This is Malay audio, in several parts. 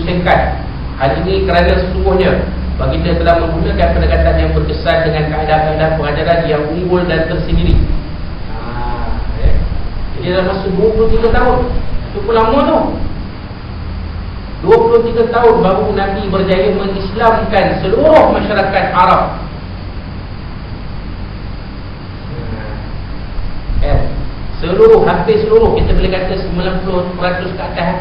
dibincangkan. Hal ini kerana sesungguhnya baginda telah menggunakan pendekatan yang berkesan dengan kaedah-kaedah pengajaran yang unggul dan tersendiri. Jadi dalam masa 23 tahun, cukup lama tu. 23 tahun baru Nabi berjaya mengislamkan seluruh masyarakat Arab. Hampir seluruh, kita boleh kata 90% ke atas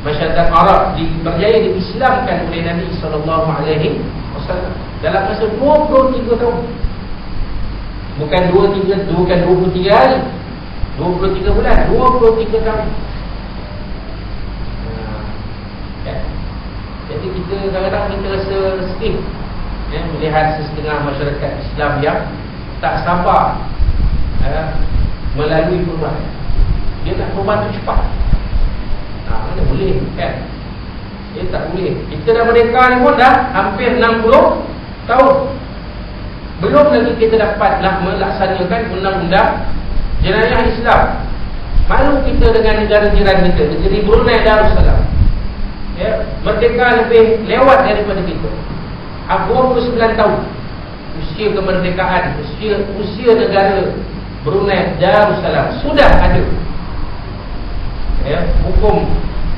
masyarakat Arab berjaya diislamkan oleh Nabi SAW dalam masa 23 tahun. Bukan 23 hari, 23 bulan, 23 tahun. Jadi kita kadang-kadang kita rasa sedih melihat setengah masyarakat Islam yang tak sabar melalui perubahan. Dia nak perubahan tu cepat. Mana boleh kan? Dia tak boleh. Kita dah merdeka ni pun dah hampir 60 tahun. Belum lagi kita dapatlah melaksanakan undang-undang jenayah Islam. Malu kita dengan negara jiran kita, negeri Brunei Darussalam. Merdeka lebih lewat daripada kita. 29 tahun usia kemerdekaan, usia negara Brunei Darussalam sudah ada hukum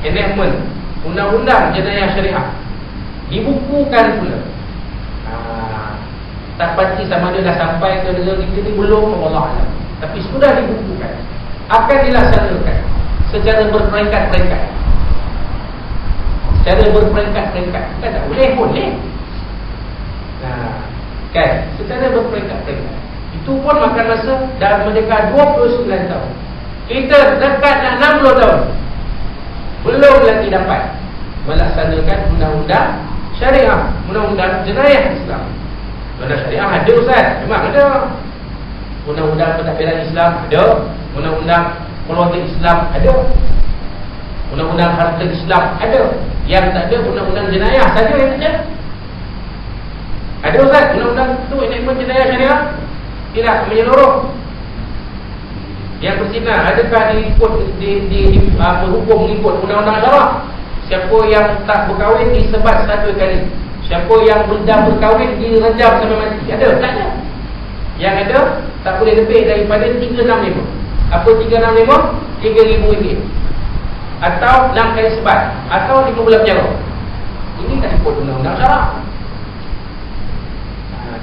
enactment undang-undang jenayah syariah, dibukukan pula. Tak pasti sama ada dah sampai ke negara kita ni belum, Allah Alam, tapi sudah dibukukan, akan dilaksanakan secara berperingkat-peringkat. Kan tak boleh kan, secara berperingkat-peringkat. Itu pun makan masa dah merdeka 29 tahun. Kita dekat nak 60 tahun, belum lagi dapat melaksanakan undang-undang syariah, undang-undang jenayah Islam. Undang syariah ada, Ustaz, memang ada. Undang-undang pentadbiran Islam ada, undang-undang keluarga Islam ada, undang-undang harta Islam ada. Yang tak ada undang-undang jenayah saja yang ada. Ada, Ustaz, undang-undang tu enactment jenayah syariah tidak menyeluruh. Yang berzina adakah diikut hukum mengikut undang-undang syariah? Siapa yang tak berkahwin disebat 1 kali. Siapa yang dah berkahwin direjam sampai mati. Ada? Tak ada. Yang ada tak boleh lebih daripada 365. Apa 365? RM3,000. Atau 6 kali sebat, atau 5 bulan penjara. Ini tak ikut undang-undang syariah.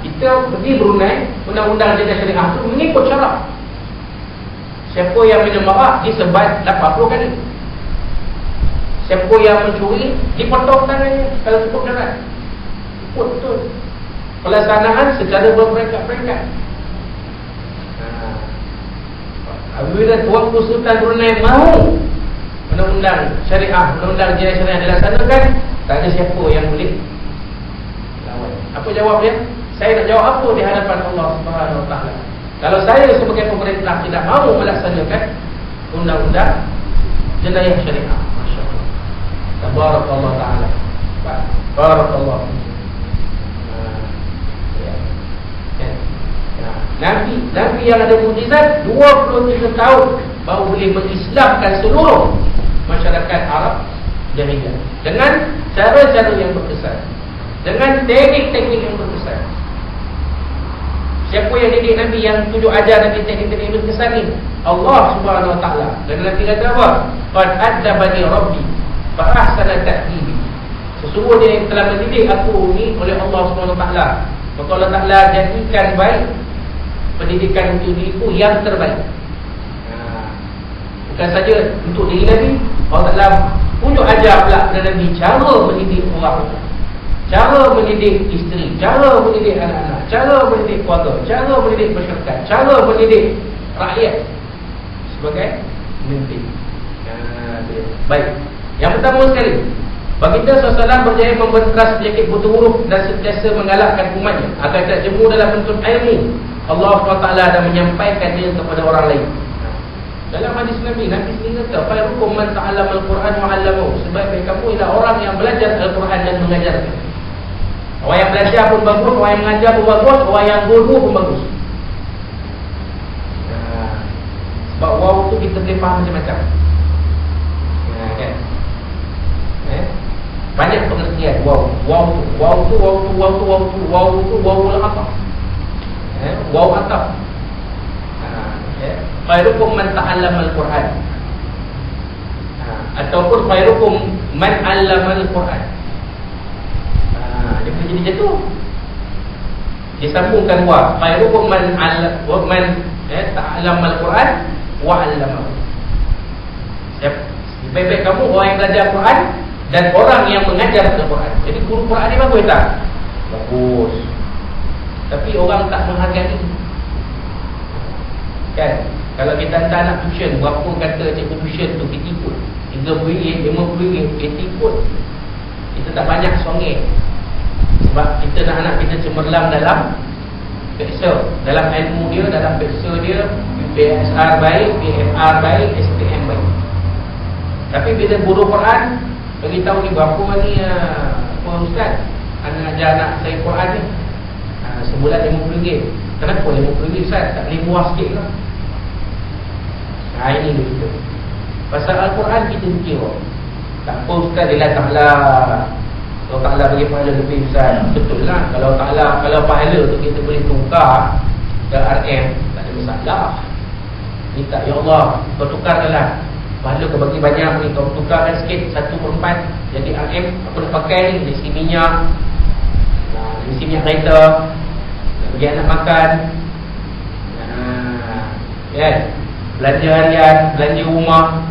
Kita pergi Brunei, undang-undang jenayah syariah itu mengikut syarak. Siapa yang menyembah disebat 80 kali. Siapa yang mencuri dipotong tangannya kalau cukup darat. Ikut betul. Pelaksanaan secara berperingkat-peringkat. Apabila Tuanku Sultan Brunei mahu undang-undang syariah, undang-undang jenayah syariah dilaksanakan, tak ada siapa yang boleh lawan. Apa jawab dia? Saya nak jawab apa di hadapan Allah Subhanahu Wa Taala? Kalau saya sebagai pemerintah tidak mahu melaksanakan undang-undang jenayah syariah, masya-Allah. Tabarakallah taala. Barakallah. Nabi yang ada mukjizat 23 tahun baru boleh mengislamkan seluruh masyarakat Arab jahiliyah dengan cara-cara yang berkesan, dengan teknik-teknik yang berkesan. Siapa yang didik Nabi, yang tunjuk ajar Nabi teknik-teknik yang berkesan ni? Allah Subhanahu Wa Taala. Dan Nabi kata apa? Qad adabani Rabbi fa ahsana ta'dibi. Sesungguhnya yang telah mendidik aku ni oleh Allah Subhanahu Wa Taala. Maka Allah Taala jadikan baik pendidikan untuk diriku yang terbaik. Bukan saja untuk diri Nabi, Allah Taala tunjuk ajar pula kepada Nabi cara mendidik orang, cara mendidik isteri, cara mendidik anak-anak, cara mendidik keluarga, cara mendidik masyarakat, cara mendidik rakyat sebagai pemimpin. Baik. Yang pertama sekali, baginda SAW berjaya membenteras penyakit buta huruf dan sentiasa menggalakkan umatnya agar tidak jemu dalam menuntut ilmu. Allah SWT dah menyampaikannya kepada orang lain. Dalam hadis Nabi sendiri kata, "Khairukum man ta'allama al-Quran wa 'allamahu." Sebaik-baik kamu ialah orang yang belajar Al-Quran dan mengajarkan. Orang yang belajar pun bagus, orang yang mengajar pun bagus, orang yang guru pun bagus. Sebab wow tu kita boleh faham macam-macam. Kan? banyak pengertian waw. Waw tu lah apa? Waw ataf. Khairukum man ta'allama al-Quran. Ataupun khairukum man 'allama al-Quran. Dia boleh jadi jatuh. Disambungkan wa. Khairukum man ta'allama al-Quran wa 'allamahu. Sebaik-baik kamu orang yang belajar Al-Quran dan orang yang mengajar Al-Quran. Jadi guru Quran ni bagus tak? Bagus. Tapi orang tak menghargai. Kan? Kalau kita hantar anak tuition, berapa kata cikgu tuition tu kita ikut? RM30, RM50, kita ikut. Kita tak banyak songeng. Sebab kita nak anak kita cemerlang dalam peksa, dalam ilmu dia, dalam peksa dia, PSR baik, PMR baik, STM baik. Tapi bila guru Quran beritahu ni berapa ni apa ustaz, anak ajar anak saya Quran ni sebulan RM50. Kenapa RM50 ustaz? Tak boleh buah sikit lah. Ini begitu. Pasal Al-Quran kita fikir, tak apa ustaz, dia taklah kalau taklah bagi pahala lebih ustaz. Betul lah. Kalau pahala tu kita boleh tukar ke RM, tak ada masalah. Minta, ya Allah, kau tukarkanlah pahala kau bagi banyak ni, kau tukarkan sikit 1/4 jadi RM. Apa nak pakai ni? Dari sisi minyak, dari sisi minyak kereta, nak bagi anak makan, kan? Belanja harian, belanja rumah,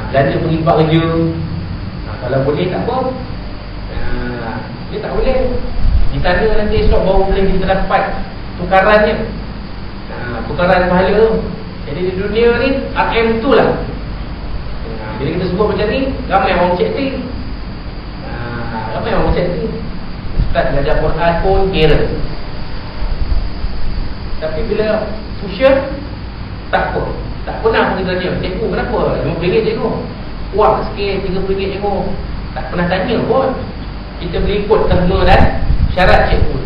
belanja pergi tempat kerja. Kalau boleh tak apa. Dia tak boleh. Di sana nanti esok baru boleh kita dapat tukarannya, tukaran pahala tu. Jadi di dunia ni RM tu lah. Jadi kita sebut macam ni, ramai orang chatting. Ramai orang chatting. Ustaz belajar Quran pun kira. Tapi bila tuition, tak apa. Tak pernah kita tanya, cikgu kenapa? RM50 cikgu. Wah sikit RM30 cikgu. Tak pernah tanya pun. Kita boleh ikut terma dan syarat cikgu.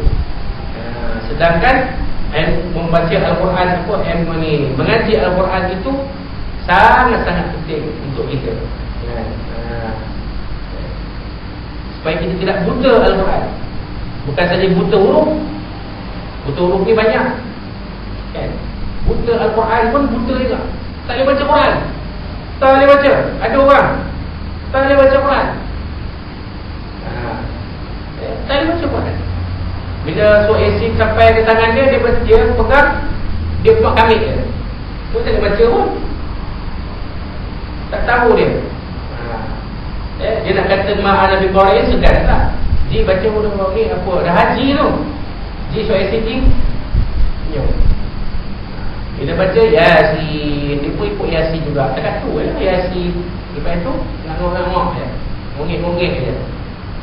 Sedangkan membaca Al-Quran apa, mengaji Al-Quran itu sangat-sangat penting untuk kita. Supaya kita tidak buta Al-Quran. Bukan saja buta huruf. Buta huruf ni banyak, kan? Buta Al-Quran pun buta juga. Tak boleh baca Quran. Tak boleh baca. Ada orang tak boleh baca Quran. Tak boleh baca Quran. Bila surat Yasin sampai ke tangan dia, dia pegang, dia buat kamit dia. Dia tak boleh baca pun. Tak tahu dia. Dia nak kata ma'ana bi Quran segan tak? Ji baca huruf ni apa? Dah haji tu. Ji surat Yasin ni. Yo. Bila baca Yasin, dia pun ikut Yasin juga. Tak tu Yasin. Lepas tu ngangok-ngangok je, mongek-mongek je.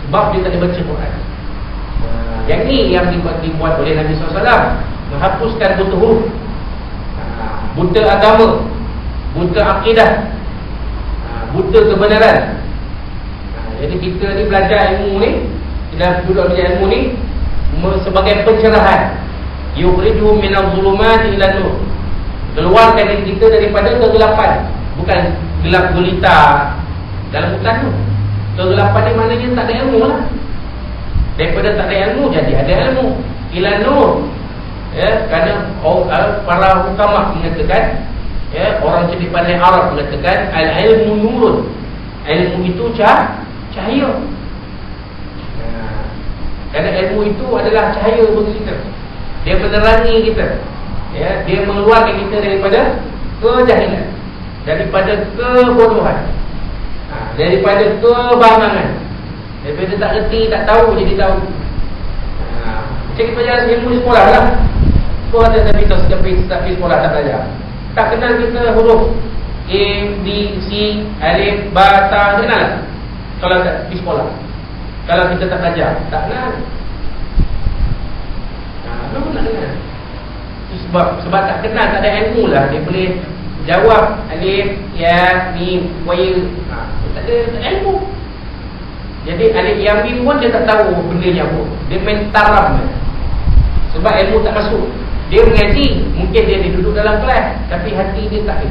Sebab dia tak boleh baca Quran. Yang ni yang dibuat oleh Nabi SAW, menghapuskan buta huruf, buta agama, buta akidah, buta kebenaran. Jadi kita ni belajar ilmu ni, kita duduk belajar ilmu ni sebagai pencerahan. Yukhrijuhum minadh dhulumati ila nur. Keluarkan diri kita daripada kegelapan. Bukan gelap gulita dalam hutan tu. Kegelapan ni maknanya tak ada ilmu lah. Daripada tak ada ilmu jadi ada ilmu. Ila nur. Kerana para ulama mengatakan, orang cerdik pandai Arab mengatakan al-ilmu nurun. Ilmu itu cahaya. Kerana ilmu itu adalah cahaya bagi kita. Dia menerangi kita. Dia mengeluarkan kita daripada kejahilan, daripada kebodohan, daripada kebangangan, daripada tak reti, tak tahu jadi tahu. Macam kita belajar ilmu di sekolah lah. Sekolah tapi sekolah tak belajar. Tak kenal kita huruf A, B, C, alif, ba, ta, kenal kalau tak di sekolah. Kalau kita tak belajar, tak kenal. Kenapa nak kenal? Sebab tak kenal, tak ada ilmu lah. Dia boleh jawab alif, ya, mim, waya. Tak ada ilmu. Jadi alif, ya, mim pun dia tak tahu bendanya apa. Dia main taram. Sebab ilmu tak masuk. Dia mengaji, mungkin dia duduk dalam kelas, tapi hati dia tak ada.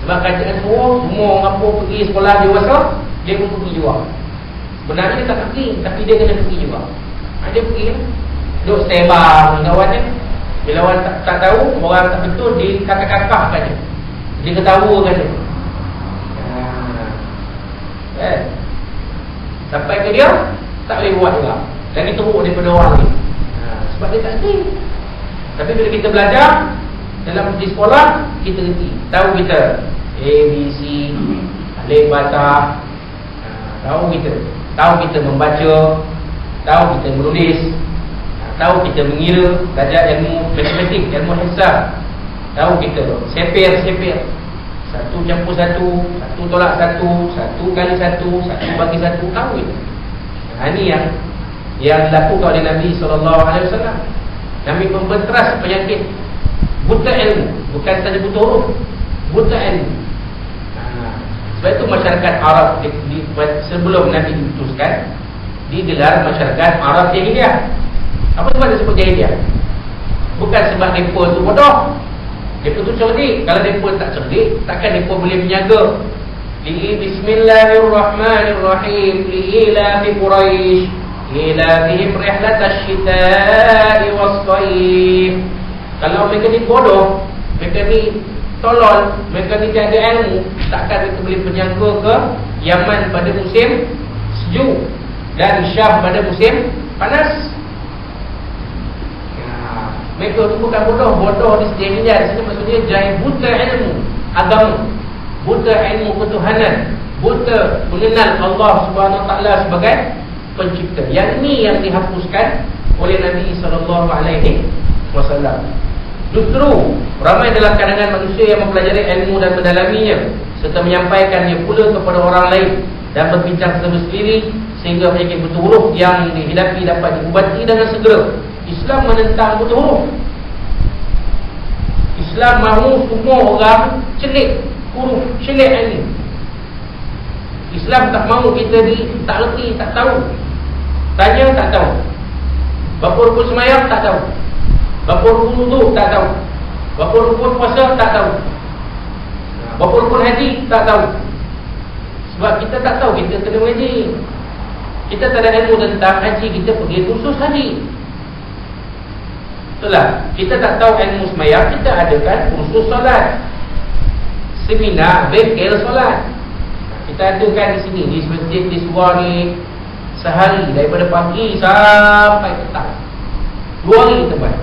Sebab kerajaan semua orang apa pergi sekolah dewasa, dia pun pergi juga. Sebenarnya tak pergi, tapi dia kena pergi juga. Dia pergi kan, duduk sebar dengan kawan dia. Bila orang tak tahu, orang tak betul, dia kata-katahkan dia, dia ketawakan dia. Sampai ke dia tak boleh buat juga, lagi teruk daripada orang ni. Sebab dia tak kerti. Tapi bila kita belajar dalam di sekolah, kita kerti, tahu kita A, B, C, alif, bata, tahu kita membaca, tahu kita menulis, tahu kita mengira, belajar ilmu matematik, ilmu hisab, tahu kita sepir, satu campur satu, satu tolak satu, satu kali satu, satu bagi satu, tahu kita. Ini yang dilakukan oleh Nabi SAW. Nabi membenteras penyakit buta ilmu, bukan saja buta huruf, buta ilmu. Sebab itu masyarakat Arab sebelum Nabi diutuskan digelar masyarakat Arab Jahiliyah. Apa sebab dia sebut Jahiliyah? Bukan sebab mereka tu bodoh, mereka tu cerdik. Kalau mereka tak cerdik, takkan mereka boleh menjaga. Bismillahirrahmanirrahim. Li'ilafi Quraisy ilafihim rihlatash shita'i was-shayf. Kalau mereka ni bodoh, mereka ni tolol, mereka ni tiada ilmu, takkan mereka boleh menjangka ke Yaman pada musim sejuk dan Syam pada musim panas. Mereka tu bukan bodoh di sejahiliyah. Di sini maksudnya jahil, buta ilmu agama, buta ilmu ketuhanan, buta mengenal Allah Subhanahu Wa Taala sebagai pencipta. Yang ini yang dihapuskan oleh Nabi SAW. Justru ramai dalam kalangan manusia yang mempelajari ilmu dan mendalaminya serta menyampaikannya pula kepada orang lain dan berbincang sendiri, sehingga penyakit buta huruf yang dihidapi dapat diubati dengan segera. Islam menentang buta huruf. Islam mahu semua orang celik huruf, celik ilmu. Islam tak mahu kita tak reti, tak tahu. Tanya tak tahu. Berapa rukun sembahyang tak tahu. Berapa rukun wudu tak tahu. Berapa rukun puasa tak tahu. Berapa rukun haji tak tahu. Sebab kita tak tahu, kita kena mengaji. Kita tak ada ilmu tentang haji, kita pergi khusus haji. Itulah, kita tak tahu ilmu sembahyang, kita adakan khusus solat, seminar bengkel solat. Kita adakan di sini, di masjid, di sebuah ni, sehari daripada pagi sampai petang. 2 hari kita buat.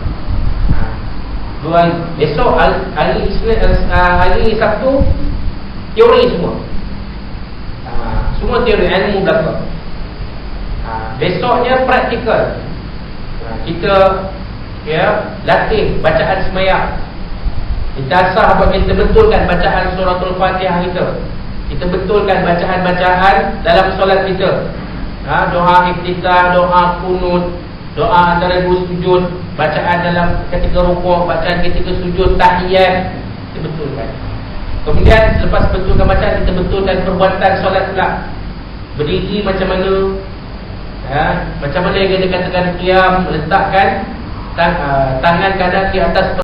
2 hari. Besok hari Sabtu teori semua. Semua teori ilmu belakang. Besoknya praktikal. Kita latih bacaan sembahyang. Kita asah bagi kita betulkan bacaan suratul Fatihah kita. Kita betulkan bacaan-bacaan dalam solat kita. Doa iftitah, doa kunut, doa antara dua sujud, bacaan dalam ketika rukuk, bacaan ketika sujud, tahiyat, kita betulkan. Kemudian selepas betulkan bacaan, kita betulkan perbuatan solat pula. Berdiri macam mana, macam mana yang kita katakan qiyam, meletakkan tangan kanan di atas